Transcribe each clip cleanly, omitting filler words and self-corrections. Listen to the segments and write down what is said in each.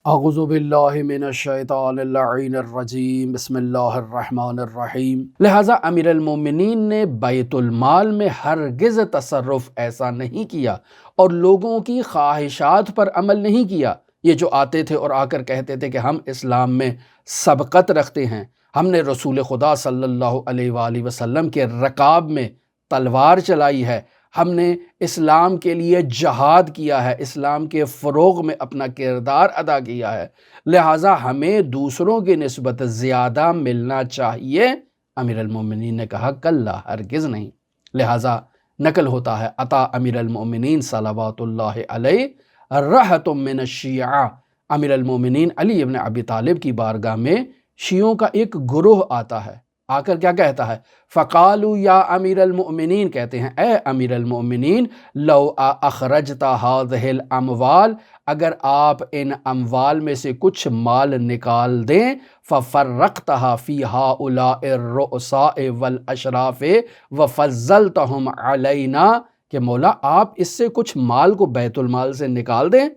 اعوذ باللہ من الشیطان اللعین الرجیم، بسم اللہ الرحمن الرحیم۔ لہٰذا امیر المومنین نے بیت المال میں ہرگز تصرف ایسا نہیں کیا اور لوگوں کی خواہشات پر عمل نہیں کیا۔ یہ جو آتے تھے اور آ کر کہتے تھے کہ ہم اسلام میں سبقت رکھتے ہیں، ہم نے رسول خدا صلی اللہ علیہ وآلہ وسلم کے رکاب میں تلوار چلائی ہے، ہم نے اسلام کے لیے جہاد کیا ہے، اسلام کے فروغ میں اپنا کردار ادا کیا ہے، لہٰذا ہمیں دوسروں کی نسبت زیادہ ملنا چاہیے۔ امیر المومنین نے کہا کلا، ہرگز نہیں۔ لہٰذا نقل ہوتا ہے عطا امیر المومنین صلوات اللہ علیہ رہط من الشیعہ، امیر المومنین علی ابن ابی طالب کی بارگاہ میں شیعوں کا ایک گروہ آتا ہے، آ کر کیا کہتا ہے؟ فقالوا یا امیر المؤمنین، کہتے ہیں اے امیر المؤمنین، لو اخرجت هذه الاموال، اگر آپ ان اموال میں سے کچھ مال نکال دیں، ففرقتها في هؤلاء الرؤساء والاشراف وفضلتهم علینا، کہ مولا آپ اس سے کچھ مال کو بیت المال سے نکال دیں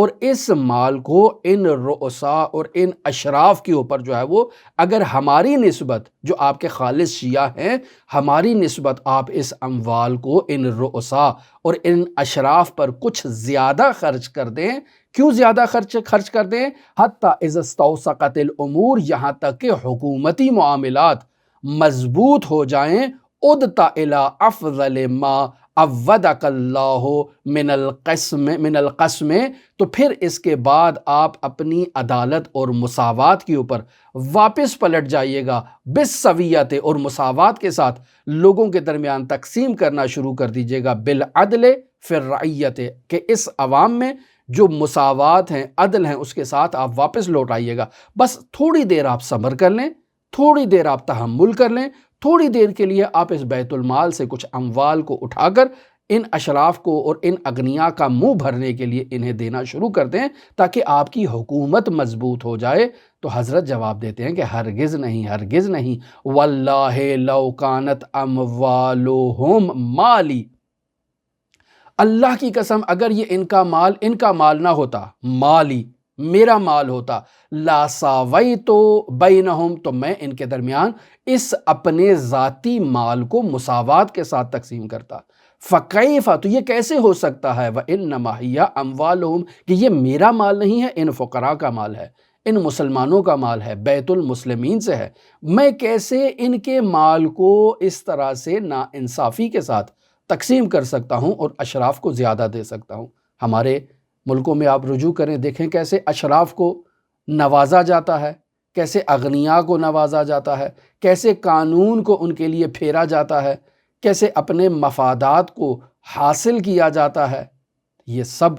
اور اس مال کو ان رؤساء اور ان اشراف کے اوپر جو ہے وہ اگر ہماری نسبت، جو آپ کے خالص شیعہ ہیں، ہماری نسبت آپ اس اموال کو ان رؤساء اور ان اشراف پر کچھ زیادہ خرچ کر دیں۔ کیوں زیادہ خرچ کر دیں؟ حتی اذا استوثقت الامور، یہاں تک کہ حکومتی معاملات مضبوط ہو جائیں، ادت الی افضل ما عودک اللہ من القسم، تو پھر اس کے بعد آپ اپنی عدالت اور مساوات کے اوپر واپس پلٹ جائیے گا، بالسویت، اور مساوات کے ساتھ لوگوں کے درمیان تقسیم کرنا شروع کر دیجیے گا، بالعدل فی الرعیت، کہ اس عوام میں جو مساوات ہیں، عدل ہیں، اس کے ساتھ آپ واپس لوٹ آئیے گا۔ بس تھوڑی دیر آپ صبر کر لیں، تھوڑی دیر آپ تحمل کر لیں، تھوڑی دیر کے لیے آپ اس بیت المال سے کچھ اموال کو اٹھا کر ان اشراف کو اور ان اغنیاء کا منہ بھرنے کے لیے انہیں دینا شروع کر دیں تاکہ آپ کی حکومت مضبوط ہو جائے۔ تو حضرت جواب دیتے ہیں کہ ہرگز نہیں، ہرگز نہیں، واللہ لو کانت اموالہم مالی، اللہ کی قسم اگر یہ ان کا مال نہ ہوتا، مالی میرا مال ہوتا، لا ساویتو بینہم، تو میں ان کے درمیان اس اپنے ذاتی مال کو مساوات کے ساتھ تقسیم کرتا۔ فکیف، تو یہ کیسے ہو سکتا ہے؟ وانما ہی اموالہم، کہ یہ میرا مال نہیں ہے، ان فقراء کا مال ہے، ان مسلمانوں کا مال ہے، بیت المسلمین سے ہے، میں کیسے ان کے مال کو اس طرح سے ناانصافی کے ساتھ تقسیم کر سکتا ہوں اور اشراف کو زیادہ دے سکتا ہوں؟ ہمارے ملکوں میں آپ رجوع کریں، دیکھیں کیسے اشراف کو نوازا جاتا ہے، کیسے اغنیاء کو نوازا جاتا ہے، کیسے قانون کو ان کے لیے پھیرا جاتا ہے، کیسے اپنے مفادات کو حاصل کیا جاتا ہے۔ یہ سب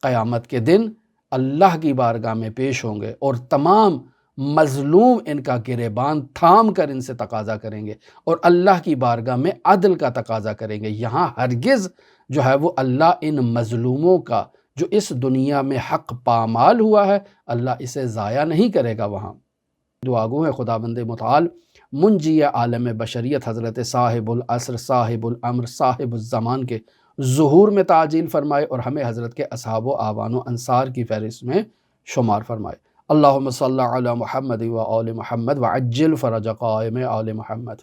قیامت کے دن اللہ کی بارگاہ میں پیش ہوں گے اور تمام مظلوم ان کا گریبان تھام کر ان سے تقاضا کریں گے اور اللہ کی بارگاہ میں عدل کا تقاضا کریں گے۔ یہاں ہرگز جو ہے وہ اللہ ان مظلوموں کا جو اس دنیا میں حق پامال ہوا ہے، اللہ اسے ضائع نہیں کرے گا وہاں۔ دعا گو ہے خداوند متعال منجی عالم بشریت حضرت صاحب العصر، صاحب الامر، صاحب الزمان کے ظہور میں تعجیل فرمائے اور ہمیں حضرت کے اصحاب و اعوان و انصار کی فہرست میں شمار فرمائے۔ اللہم صلی علی محمد و آل محمد وعجل فرج قائم آل محمد۔